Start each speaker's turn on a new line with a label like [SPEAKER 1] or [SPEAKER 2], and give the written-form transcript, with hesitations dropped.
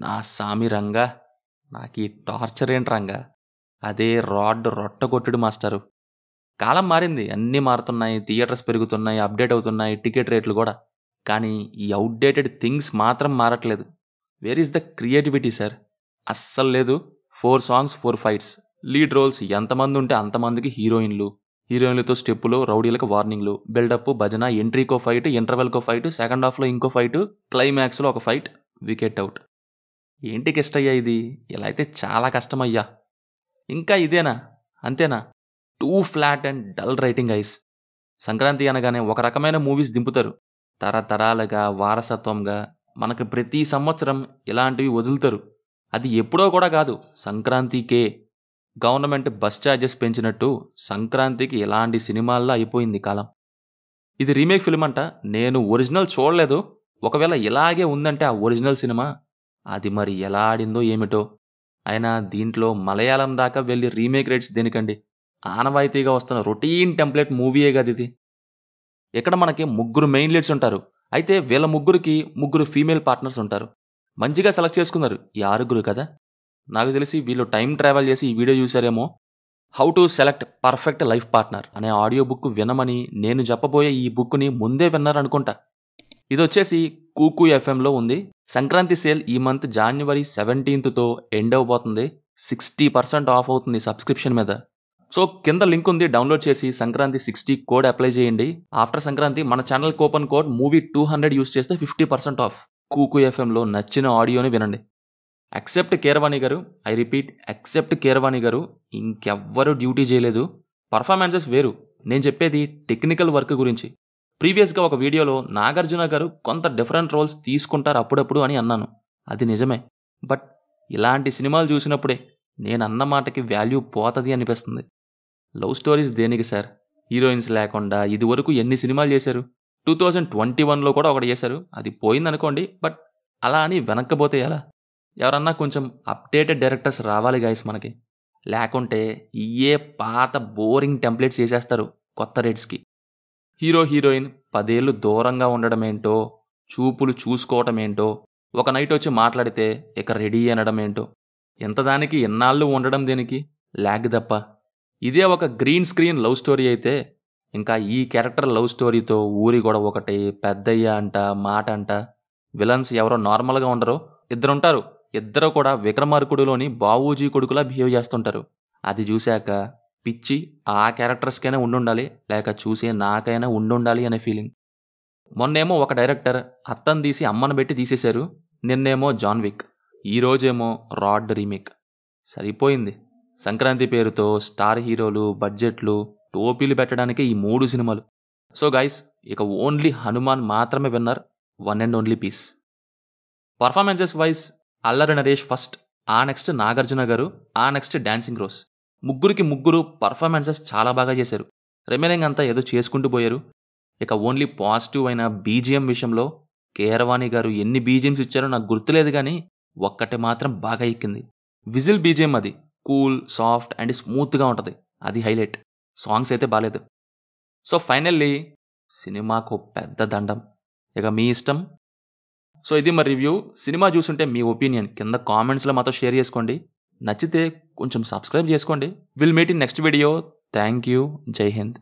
[SPEAKER 1] నా సామి రంగా నాకీ టార్చర్ ఏంటి రంగా అదే రాడ్ రొట్టగొట్టుడు మాస్టరు. కాలం మారింది, అన్నీ మారుతున్నాయి, థియేటర్స్ పెరుగుతున్నాయి, అప్డేట్ అవుతున్నాయి, టికెట్ రేట్లు కూడా. కానీ ఈ అవుట్డేటెడ్ థింగ్స్ మాత్రం మారట్లేదు. Where is the creativity sir? అస్సలు లేదు. 4 సాంగ్స్ 4 ఫైట్స్, లీడ్ రోల్స్ ఎంతమంది ఉంటే అంతమందికి హీరోయిన్లు, హీరోయిన్లతో స్టెప్పులు, రౌడీలకు వార్నింగ్లు, బిల్డప్, భజన, ఎంట్రీకో ఫైట్, ఇంటర్వెల్కో ఫైట్, సెకండ్ హాఫ్లో ఇంకో ఫైట్, క్లైమాక్స్లో ఒక ఫైట్, వికెట్ అవుట్. ఏంటి కిష్టయ్యా ఇది? ఇలా అయితే చాలా కష్టమయ్యా. ఇంకా ఇదేనా? అంతేనా? Two flat and dull writing ice. Sankranti అనగానే ఒక రకమైన మూవీస్ దింపుతారు, తరతరాలుగా వారసత్వంగా మనకు ప్రతి సంవత్సరం ఇలాంటివి వదులుతారు. అది ఎప్పుడో కూడా కాదు, సంక్రాంతికే. గవర్నమెంట్ బస్ ఛార్జెస్ పెంచినట్టు సంక్రాంతికి ఇలాంటి సినిమాల్లో అయిపోయింది కాలం. ఇది రీమేక్ ఫిల్మ్ అంట. నేను ఒరిజినల్ చూడలేదు. ఒకవేళ ఇలాగే ఉందంటే ఆ ఒరిజినల్ సినిమా, అది మరి ఎలా ఆడిందో ఏమిటో. అయినా దీంట్లో మలయాళం దాకా వెళ్ళి రీమేక్ రేట్స్ దేనికండి? ఆనవాయితీగా వస్తున్న రొటీన్ టెంప్లెట్ మూవీయే కదా ఇది. ఇక్కడ మనకి 3 మెయిన్ లీడ్స్ ఉంటారు. అయితే వీళ్ళ ముగ్గురికి 3 ఫీమేల్ పార్ట్నర్స్ ఉంటారు. మంచిగా సెలెక్ట్ చేసుకున్నారు ఈ 6 కదా. నాకు తెలిసి వీళ్ళు టైం ట్రావెల్ చేసి ఈ వీడియో చూసారేమో. How to select perfect life partner అనే ఆడియో బుక్ వినమని నేను చెప్పబోయే ఈ బుక్ని ముందే విన్నారనుకుంటా. ఇది వచ్చేసి కూకు ఎఫ్ఎంలో ఉంది. సంక్రాంతి సేల్ ఈ మంత్ January 17తో ఎండ్ అవబోతుంది. 60% ఆఫ్ అవుతుంది సబ్స్క్రిప్షన్ మీద. సో కింద లింక్ ఉంది, డౌన్లోడ్ చేసి సంక్రాంతి 60 కోడ్ అప్లై చేయండి. ఆఫ్టర్ సంక్రాంతి మన ఛానల్ కూపన్ కోడ్ మూవీ200 యూస్ చేస్తే 50% ఆఫ్. కూకు ఎఫ్ఎంలో నచ్చిన ఆడియోని వినండి. అక్సెప్ట్ కీరవాణి గారు, ఐ రిపీట్ అక్సెప్ట్ కీరవాణి గారు. ఇంకెవ్వరూ డ్యూటీ చేయలేదు. పర్ఫార్మెన్సెస్ వేరు. నేను చెప్పేది టెక్నికల్ వర్క్ గురించి. ప్రీవియస్గా ఒక వీడియోలో నాగార్జున గారు కొంత డిఫరెంట్ రోల్స్ తీసుకుంటారు అప్పుడప్పుడు అని అన్నాను. అది నిజమే. బట్ ఇలాంటి సినిమాలు చూసినప్పుడే నేను అన్న మాటకి వాల్యూ పోతుంది అనిపిస్తుంది. లవ్ స్టోరీస్ దేనికి సార్? హీరోయిన్స్ లేకుండా ఇదివరకు ఎన్ని సినిమాలు చేశారు? 2021లో కూడా ఒకటి చేశారు, అది పోయిందనుకోండి. బట్ అలా అని వెనక్కపోతే ఎలా? ఎవరన్నా కొంచెం అప్డేటెడ్ డైరెక్టర్స్ రావాలి గాయస్ మనకి. లేకుంటే ఇయే పాత బోరింగ్ టెంప్లెట్స్ చేసేస్తారు కొత్త రేట్స్కి. హీరో హీరోయిన్ 10 ఏళ్ళు దూరంగా ఉండడం ఏంటో, చూపులు చూసుకోవటం ఏంటో, ఒక నైట్ వచ్చి మాట్లాడితే ఇక రెడీ అనడం ఏంటో. ఎంతదానికి ఎన్నాళ్ళు ఉండడం దేనికి? ల్యాగ్ తప్ప. ఇదే ఒక గ్రీన్ స్క్రీన్ లవ్ స్టోరీ అయితే ఇంకా ఈ క్యారెక్టర్ లవ్ స్టోరీతో ఊరి గొడవ ఒకటి, పెద్దయ్య అంట, మాట అంట. విలన్స్ ఎవరో నార్మల్గా ఉండరు, ఇద్దరుంటారు. ఇద్దరు కూడా విక్రమార్కుడులోని బావూజీ కొడుకులా బిహేవ్ చేస్తుంటారు. అది చూశాక పిచ్చి ఆ క్యారెక్టర్స్కైనా ఉండుండాలి, లేక చూసే నాకైనా ఉండుండాలి అనే ఫీలింగ్. మొన్నేమో ఒక డైరెక్టర్ అత్తను తీసి అమ్మను పెట్టి తీసేశారు. నిన్నేమో జాన్ విక్, ఈరోజేమో రాడ్ రీమేక్. సరిపోయింది. సంక్రాంతి పేరుతో స్టార్ హీరోలు, బడ్జెట్లు, టోపీలు పెట్టడానికి ఈ 3 సినిమాలు. సో గైస్, ఇక ఓన్లీ హనుమాన్ మాత్రమే winner, one and only piece. Performances wise Allari Naresh first, ఆ నెక్స్ట్ నాగార్జున గారు, ఆ నెక్స్ట్ డాన్సింగ్ రోజ్. ముగ్గురు పర్ఫార్మెన్సెస్ చాలా బాగా చేశారు. రిమైనింగ్ అంతా ఏదో చేసుకుంటూ పోయారు. ఇక ఓన్లీ పాజిటివ్ అయిన బీజిఎం విషయంలో కీరవాణి గారు ఎన్ని బీజిఎంస్ ఇచ్చారో నాకు గుర్తులేదు, కానీ ఒక్కటి మాత్రం బాగా ఎక్కింది. Whistle BGM. అది కూల్, సాఫ్ట్ అండ్ స్మూత్గా ఉంటుంది. అది హైలైట్. సాంగ్స్ అయితే బాలేదు. సో ఫైనల్లీ సినిమాకు పెద్ద దండం. ఇక మీ ఇష్టం. సో ఇది మరి రివ్యూ. సినిమా చూసుంటే మీ ఒపీనియన్ కింద కామెంట్స్లో మాతో షేర్ చేసుకోండి. నచ్చితే కొంచెం సబ్స్క్రైబ్ చేసుకోండి. Will meet in next video. Thank you. జై హింద్.